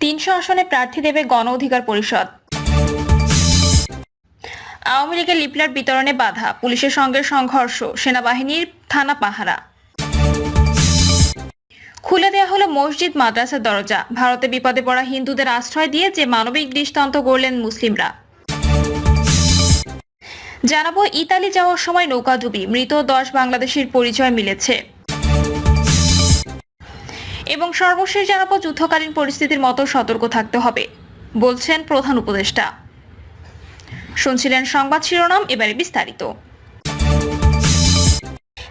৩০০ আসনে প্রার্থী দেবে গণ অধিকার পরিষদ। আওয়ামী লীগের লিফলেট বিতরণে বাধা, পুলিশের সঙ্গে সংঘর্ষ, সেনাবাহিনীর থানা পাহারা। খুলে দেয়া হলো মসজিদ মাদ্রাসার দরজা, ভারতে বিপদে পড়া হিন্দুদের আশ্রয় দিয়ে যে মানবিক দৃষ্টান্ত গড়লেন মুসলিমরা। জানাবো ইতালি যাওয়ার সময় নৌকাডুবি, মৃত 10 বাংলাদেশির পরিচয় মিলেছে। এবং সর্বশেষ জানাবো যুদ্ধকালীন পরিস্থিতির মতো সতর্ক থাকতে হবে বলছেন প্রধান উপদেষ্টা। শুনছিলেন সংবাদ শিরোনাম, এবারে বিস্তারিত।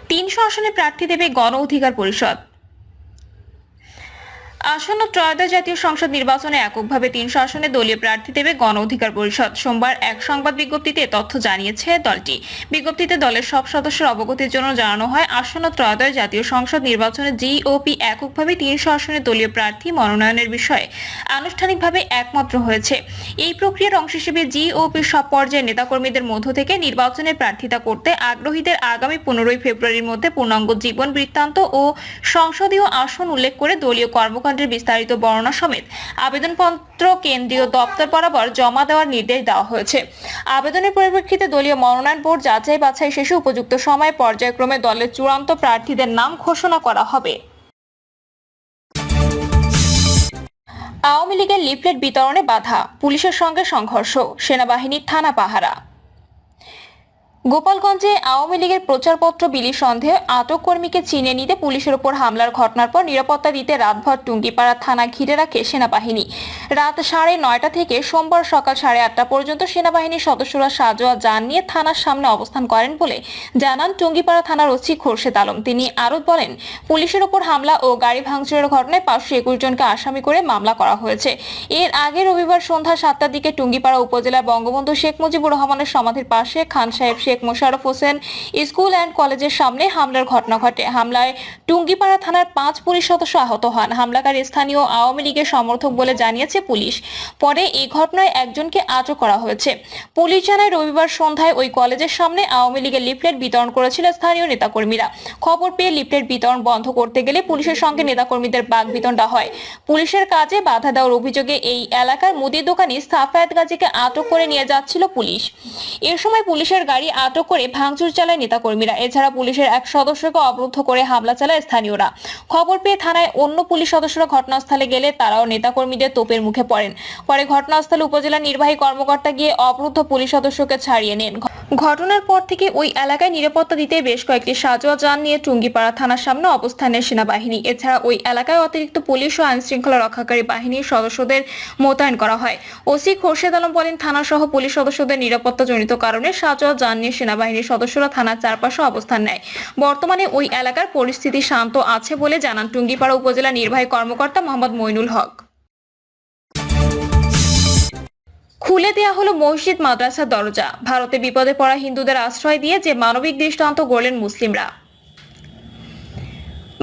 ৩০০ আসনে প্রার্থী দেবে গণ অধিকার পরিষদ। আসন্ন ত্রয়োদশ জাতীয় সংসদ নির্বাচনে এককভাবে ৩০০ আসনে দলীয় প্রার্থী দেবে গণ অধিকার পরিষদ। সোমবার এক সংবাদ বিজ্ঞপ্তিতে তথ্য জানিয়েছে দলটি। বিজ্ঞপ্তিতে দলের সব সদস্যের অবগতির জন্য জানানো হয়, আসন্ন ত্রয়োদশ জাতীয় সংসদ নির্বাচনে জিওপি এককভাবে ৩০০ আসনে দলীয় প্রার্থী মনোনয়নের বিষয়ে আনুষ্ঠানিকভাবে একমাত্র হয়েছে। এই প্রক্রিয়ার অংশ হিসেবে জিওপির সব পর্যায়ের নেতাকর্মীদের মধ্য থেকে নির্বাচনের প্রার্থিতা করতে আগ্রহীদের আগামী 15 ফেব্রুয়ারির মধ্যে পূর্ণাঙ্গ জীবন বৃত্তান্ত ও সংসদীয় আসন উল্লেখ করে দলীয় কর্মকাণ্ডের বিস্তারিত বর্ণনা সমেত আবেদনপত্র কেন্দ্রীয় দপ্তর বরাবর জমা দেওয়ার নির্দেশ দেওয়া হয়েছে। আবেদনের পরিপ্রেক্ষিতে দলীয় মনোনয়ন বোর্ড যাচাই বাছাই শেষে উপযুক্ত সময়ে পর্যায়ক্রমে দলের চূড়ান্ত প্রার্থীদের নাম ঘোষণা করা হবে। আওয়ামী লীগের লিফলেট বিতরণে বাধা, পুলিশের সঙ্গে সংঘর্ষ, সেনাবাহিনীর থানা পাহারা। গোপালগঞ্জে আওয়ামী লীগের প্রচারপত্র বিলি সন্দেহে আটক কর্মীকে চিনে নিতে পুলিশের উপর হামলার ঘটনার পর নিরাপত্তা দিতে রাতভর টুঙ্গিপাড়া থানা ঘিরে রাখে সেনাবাহিনী। রাত 9:30 থেকে সোমবার সকাল 8:30 পর্যন্ত সেনাবাহিনীর সদস্যরা সাজোয়া যান নিয়ে থানার সামনে অবস্থান করেন বলে জানান টুঙ্গিপাড়া থানার ওসি খোরশেদ আলম। তিনি আরও বলেন, পুলিশের উপর হামলা ও গাড়ি ভাঙচুরের ঘটনায় 521 জনকে আসামি করে মামলা করা হয়েছে। এর আগে রবিবার সন্ধ্যা 7টার দিকে টুঙ্গিপাড়া উপজেলার বঙ্গবন্ধু শেখ মুজিবুর রহমানের সমাধির পাশে খান সাহেব শেখ মোশাররফ হোসেন স্কুল অ্যান্ড কলেজের সামনে হামলার ঘটনা ঘটে। হামলায় টুঙ্গিপাড়া থানার 5 পুলিশ সদস্য আহত হন। হামলাকারী স্থানীয় আওয়ামী লীগের সমর্থক বলে জানিয়েছে পুলিশ। পরে এই ঘটনায় একজনকে আটক করা হয়েছে। পুলিশ জানায়, রবিবার সন্ধ্যায় ওই কলেজের সামনে আওয়ামী লীগের লিফলেট বিতরণ করেছিল স্থানীয় নেতাকর্মীরা। খবর পেয়ে লিফলেট বিতরণ বন্ধ করতে গেলে পুলিশের সঙ্গে নেতাকর্মীদের বাকবিতণ্ডা হয়। পুলিশের কাজে বাধা দেওয়ার অভিযোগে এই এলাকার মুদি দোকানি সাফায়েত গাজীকে আটক করে নিয়ে যাচ্ছিল পুলিশ। এর সময় পুলিশের গাড়ি আটক করে ভাঙচুর চালায় নেতাকর্মীরা। এছাড়া পুলিশের এক সদস্যকে অবরুদ্ধ করে হামলা চালায় স্থানীয়রা। খবর পেয়ে থানায় অন্য পুলিশ সদস্যরা ঘটনাস্থলে গেলে তারাও নেতাকর্মীদের তোপের মুখে পড়েন। পরে ঘটনাস্থলে উপজেলা নির্বাহী কর্মকর্তা গিয়ে অবরুদ্ধ পুলিশ সদস্যকে ছাড়িয়ে নেন। ঘটনার পর থেকে ওই এলাকায় নিরাপত্তা দিতে বেশ কয়েকটি সাজোয়া যান নিয়ে টুঙ্গিপাড়া থানার সামনে অবস্থানের সেনাবাহিনী। এছাড়া ওই এলাকায় অতিরিক্ত পুলিশ ও আইন শৃঙ্খলা রক্ষাকারী বাহিনীর সদস্যদের মোতায়েন করা হয়। ওসি খোরশেদ আলম বলেন, থানা সহ পুলিশ সদস্যদের নিরাপত্তাজনিত কারণে সাজোয়া যান নিয়ে সেনাবাহিনীর সদস্যরা থানার চারপাশে অবস্থান নেয়। বর্তমানে ওই এলাকার পরিস্থিতি শান্ত আছে বলে জানান টুঙ্গিপাড়া উপজেলা নির্বাহী কর্মকর্তা মোহাম্মদ মইনুল হক। খুলে দেয়া হলো মসজিদ মাদ্রাসার দরজা, ভারতে বিপদে পড়া হিন্দুদের আশ্রয় দিয়ে যে মানবিক দৃষ্টান্ত গড়লেন মুসলিমরা।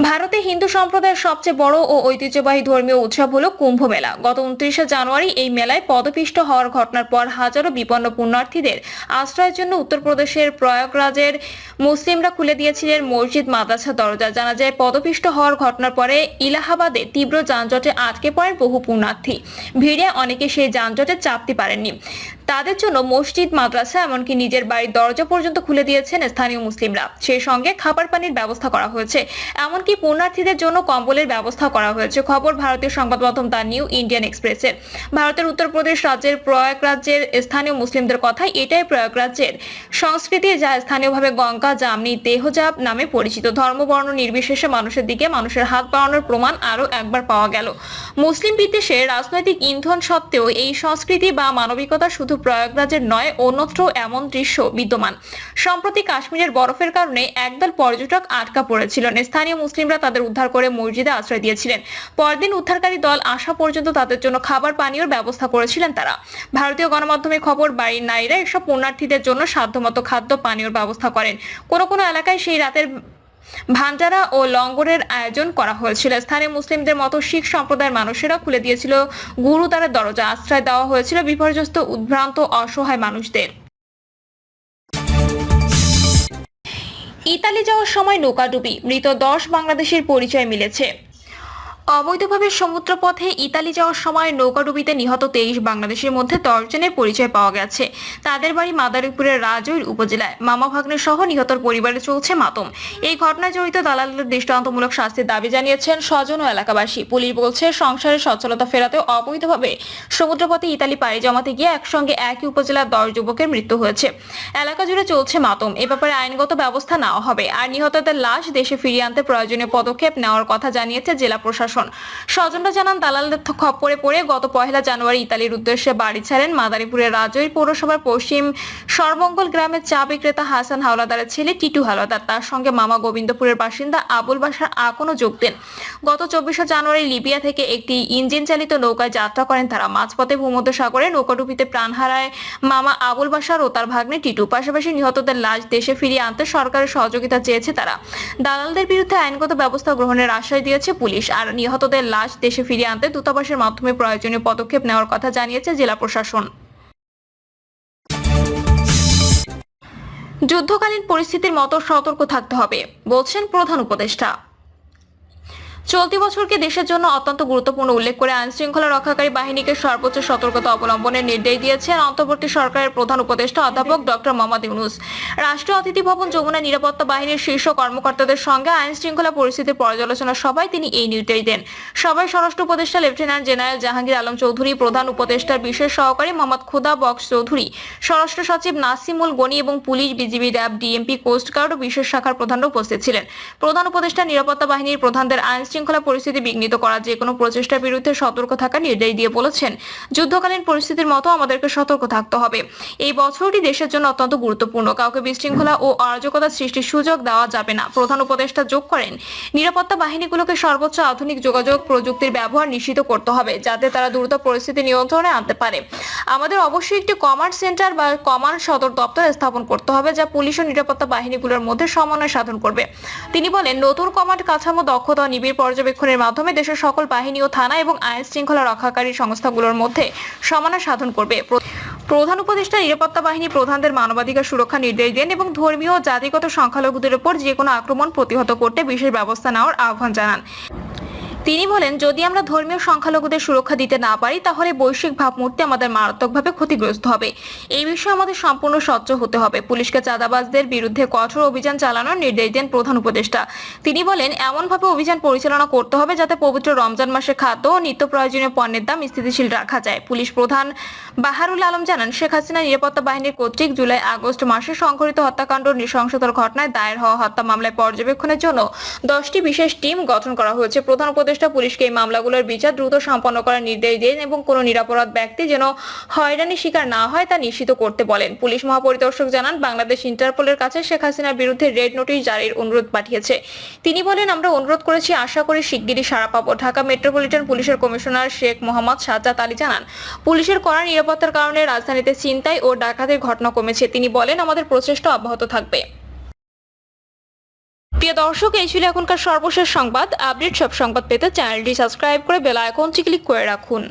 ভারতে হিন্দু সম্প্রদায়ের সবচেয়ে বড় ও ঐতিহ্যবাহী ধর্মীয় উৎসব হলো কুম্ভ মেলা। গত 29শে জানুয়ারি এই মেলায় পদপিষ্ট হওয়ার ঘটনার পর হাজারো বিপন্ন পুণ্যার্থীদের আশ্রয়ের জন্য উত্তরপ্রদেশের প্রয়াগরাজের মুসলিমরা খুলে দিয়েছিলেন মসজিদ মাদ্রাসার দরজা। জানা যায়, পদপিষ্ট হওয়ার ঘটনার পরে ইলাহাবাদে তীব্র যানজটে আটকে পড়েন বহু পুণ্যার্থী। ভিড়ে অনেকে সেই যানজটে চাপতে পারেননি। তাদের জন্য মসজিদ, মাদ্রাসা, এমনকি নিজের বাড়ির দরজা পর্যন্ত খুলে দিয়েছেন স্থানীয় মুসলিমরা। সেই সঙ্গে খাবার পানির ব্যবস্থা করা হয়েছে, এমনকি পুণ্যার্থীদের জন্য কম্বলের ব্যবস্থা করা হয়েছে। খবর ভারতীয় সংবাদ মাধ্যম দ্য নিউ ইন্ডিয়ান এক্সপ্রেসের। ভারতের উত্তরপ্রদেশ রাজ্যের প্রয়াগরাজ্যের স্থানীয় মুসলিমদের কথায়, এটাই প্রয়াগরাজ্যের সংস্কৃতি, যা স্থানীয়ভাবে গঙ্গা জামনি দেহজাব নামে পরিচিত। ধর্ম বর্ণ নির্বিশেষে মানুষের দিকে মানুষের হাত বাড়ানোর প্রমাণ আরও একবার পাওয়া গেল। মুসলিম বিদ্বেষের রাজনৈতিক ইন্ধন সত্ত্বেও এই সংস্কৃতি বা মানবিকতা শুধু প্রয়াগরাজের নয়, অন্যত্র এমন দৃশ্য বিদ্যমান। সম্প্রতি কাশ্মীরের বরফের কারণে একদল পর্যটক আটকা পড়েছিলেন। স্থানীয় মুসলিমরা তাদের উদ্ধার করে মসজিদে আশ্রয় দিয়েছিলেন। পরদিন উদ্ধারকারী দল আসা পর্যন্ত তাদের জন্য খাবার পানীয়র ব্যবস্থা করেছিলেন তারা। ভারতীয় গণমাধ্যমে খবর, বাড়ির নারীরা এসব পুণ্যার্থীদের জন্য সাধ্যমতো খাদ্য পানীয়র ব্যবস্থা করেন। কোনো কোনো এলাকায় সেই রাতের ভান্ডারা ও লঙ্গরের আয়োজন করা হয়েছিল। স্থানীয় মুসলিমদের মতো শিখ সম্প্রদায়ের মানুষেরা খুলে দিয়েছিল গুরুদ্বারের দরজা। আশ্রয় দেওয়া হয়েছিল বিপর্যস্ত, উদ্ভ্রান্ত, অসহায় মানুষদের। ইতালি যাওয়ার সময় নৌকাডুবি, মৃত 10 বাংলাদেশির পরিচয় মিলেছে। অবৈধভাবে সমুদ্রপথে ইতালি যাওয়ার সময় নৌকাডুবিতে নিহত 23 বাংলাদেশের মধ্যে 10 জনের পরিচয় পাওয়া গেছে। তাদের বাড়ি মাদারীপুরের রাজৈর উপজেলায়। মামা ভাগ্নে সহ নিহতর পরিবারে চলছে মাতম। এই ঘটনায় জড়িত দালালদের দৃষ্টান্তমূলক শাস্তির দাবি জানিয়েছেন স্বজন ও এলাকাবাসী। পুলিশ বলছে, সংসারের সচ্ছলতা ফেরাতে অবৈধভাবে সমুদ্রপথে ইতালি পাড়ি জমাতে গিয়ে একসঙ্গে একই উপজেলার 10 যুবকের মৃত্যু হয়েছে। এলাকা জুড়ে চলছে মাতম। এ ব্যাপারে আইনগত ব্যবস্থা নেওয়া হবে, আর নিহতদের লাশ দেশে ফিরিয়ে আনতে প্রয়োজনীয় পদক্ষেপ নেওয়ার কথা জানিয়েছে জেলা প্রশাসন। স্বজনরা জানান, দালালদের খপ্পরে পড়ে গত 1 জানুয়ারি ইতালির উদ্দেশ্যে বাড়ি ছাড়েন মাদারীপুরের রাজৈর পৌরসভার পশ্চিম সরমঙ্গল গ্রামের চা বিক্রেতা হাসান হাওলাদারের ছেলে টিটু হাওলাদার। তার সঙ্গে মামা গোবিন্দপুরের বাসিন্দা আবুল বাশার আকনও যোগ দেন। গত 24 জানুয়ারি লিবিয়া থেকে একটি ইঞ্জিন চালিত নৌকায় যাত্রা করেন তারা। মাঝপথে ভূমধ্যসাগরে নৌকাডুবিতে প্রাণ হারায় মামা আবুল বাশার ও তার ভাগ্নে টিটু। পাশাপাশি নিহতদের লাশ দেশে ফিরিয়ে আনতে সরকারের সহযোগিতা চেয়েছে তারা। দালালদের বিরুদ্ধে আইনগত ব্যবস্থা গ্রহণের আশ্বাস দিয়েছে পুলিশ, আর নিহতদের লাশ দেশে ফিরিয়ে আনতে দূতাবাসের মাধ্যমে প্রয়োজনীয় পদক্ষেপ নেওয়ার কথা জানিয়েছে জেলা প্রশাসন। যুদ্ধকালীন পরিস্থিতির মতো সতর্ক থাকতে হবে, বলছেন প্রধান উপদেষ্টা। চলতি বছরকে দেশের জন্য অত্যন্ত গুরুত্বপূর্ণ উল্লেখ করে আইন শৃঙ্খলা রক্ষাকারী বাহিনীকে সর্বোচ্চ সতর্কতা অবলম্বনের নির্দেশ দিয়েছেন অন্তর্বর্তী সরকারের প্রধান উপদেষ্টা অধ্যাপক ডক্টর মোহাম্মদ ইউনূস। রাষ্ট্রীয় অতিথি ভবন যমুনা নিরাপত্তা বাহিনীর শীর্ষ কর্মকর্তাদের সঙ্গে আইন শৃঙ্খলা পরিস্থিতির পর্যালোচনা সভায় তিনি এই নির্দেশ দেন। সভায় স্বরাষ্ট্র উপদেষ্টা লেফটেন্যান্ট জেনারেল জাহাঙ্গীর আলম চৌধুরী, প্রধান উপদেষ্টার বিশেষ সহকারী মোহাম্মদ খুদা বক্স চৌধুরী, স্বরাষ্ট্র সচিব নাসিমুল গনি এবং police, BGB, RAB, DMP, coastguard ও বিশেষ শাখার প্রধানরা উপস্থিত ছিলেন। প্রধান উপদেষ্টা নিরাপত্তা বাহিনীর প্রধানদের আইন শৃঙ্খলা পরিস্থিতি বিঘ্নিত করার যে কোনো প্রচেষ্টার বিরুদ্ধে সতর্ক থাকার নির্দেশ দিয়ে বলেছেন, যুদ্ধকালীন পরিস্থিতির মতো আমাদেরকে সতর্ক থাকতে হবে। এই বছরটি দেশের জন্য অত্যন্ত গুরুত্বপূর্ণ। কাউকে বিশৃঙ্খলা ও অরাজকতা সৃষ্টির সুযোগ দেওয়া যাবে না। প্রধান উপদেষ্টা যোগ করেন, নিরাপত্তা বাহিনীগুলোকে সর্বোচ্চ আধুনিক যোগাযোগ প্রযুক্তির ব্যবহার নিশ্চিত করতে হবে, যাতে তারা দ্রুত পরিস্থিতি নিয়ন্ত্রণে আনতে পারে। আমাদের অবশ্যই একটি কমান্ড সেন্টার বা কমান্ড সদর দপ্তর স্থাপন করতে হবে, যা পুলিশ ও নিরাপত্তা বাহিনীগুলোর মধ্যে সমন্বয় সাধন করবে। তিনি বলেন, নতুন কমান্ড কাঠামো, দক্ষতা ও নিবিড় পর্যবেক্ষণের মাধ্যমে দেশের সকল বাহিনী ও থানা এবং আইন শৃঙ্খলা রক্ষাকারী সংস্থাগুলোর মধ্যে সমন্বয় সাধন করবে। প্রধান উপদেষ্টা নিরাপত্তা বাহিনী প্রধানদের মানবাধিকার সুরক্ষা নির্দেশ দেন এবং ধর্মীয় ও জাতিগত সংখ্যালঘুদের উপর যে কোনো আক্রমণ প্রতিহত করতে বিশেষ ব্যবস্থা নেওয়ার আহ্বান জানান। তিনি বলেন, যদি আমরা ধর্মীয় সংখ্যালঘুদের সুরক্ষা দিতে না পারি, তাহলে বৈশ্বিক ভাবমূর্তি আমাদের মারাত্মকভাবে ক্ষতিগ্রস্ত হবে। এই বিষয়ে আমাদের সম্পূর্ণ স্বচ্ছ হতে হবে। পুলিশকে চাঁদাবাজদের বিরুদ্ধে কঠোর অভিযান চালানোর নির্দেশ দেন প্রধান উপদেষ্টা। তিনি বলেন, এমনভাবে অভিযান পরিচালনা করতে হবে যাতে পবিত্র রমজান মাসে খাদ্য ও নিত্য প্রয়োজনীয় পণ্যের দাম স্থিতিশীল রাখা যায়। পুলিশ প্রধান বাহারুল আলম জানান, শেখ হাসিনা নিরাপত্তা বাহিনীর কর্তৃক জুলাই আগস্ট মাসে সংঘটিত হত্যাকাণ্ড নৃশংসতার ঘটনায় দায়ের হওয়া হত্যা মামলায় পর্যবেক্ষণের জন্য 10টি বিশেষ টিম গঠন করা হয়েছে। প্রধান উপদেষ্টা পুলিশকে এই মামলাগুলোর বিচার দ্রুত সম্পন্ন করার নির্দেশ দেন এবং কোনো নিরপরাধ ব্যক্তি যেন হয়রানির শিকার না হয় তা নিশ্চিত করতে বলেন। পুলিশ মহাপরিদর্শক জানান, বাংলাদেশ ইন্টারপোলের কাছে শেখ হাসিনার বিরুদ্ধে রেড নোটিশ জারির অনুরোধ পাঠিয়েছে। তিনি বলেন, আমরা অনুরোধ করেছি, আশা করি শিগগিরই সাড়া পাবো। ঢাকা মেট্রোপলিটন পুলিশের কমিশনার শেখ মোহাম্মদ সাজ্জাদ আলী জানান, পুলিশের কড়া নিরাপত্তার কারণে রাজধানীতে ছিনতাই ও ডাকাতির ঘটনা কমেছে। তিনি বলেন, আমাদের প্রচেষ্টা অব্যাহত থাকবে। প্রিয় দর্শক, এই ছিল এখনকার সর্বশেষ সংবাদ। আপডেট সব সংবাদ পেতে চ্যানেলটি সাবস্ক্রাইব করে বেল আইকনটি ক্লিক করে রাখুন।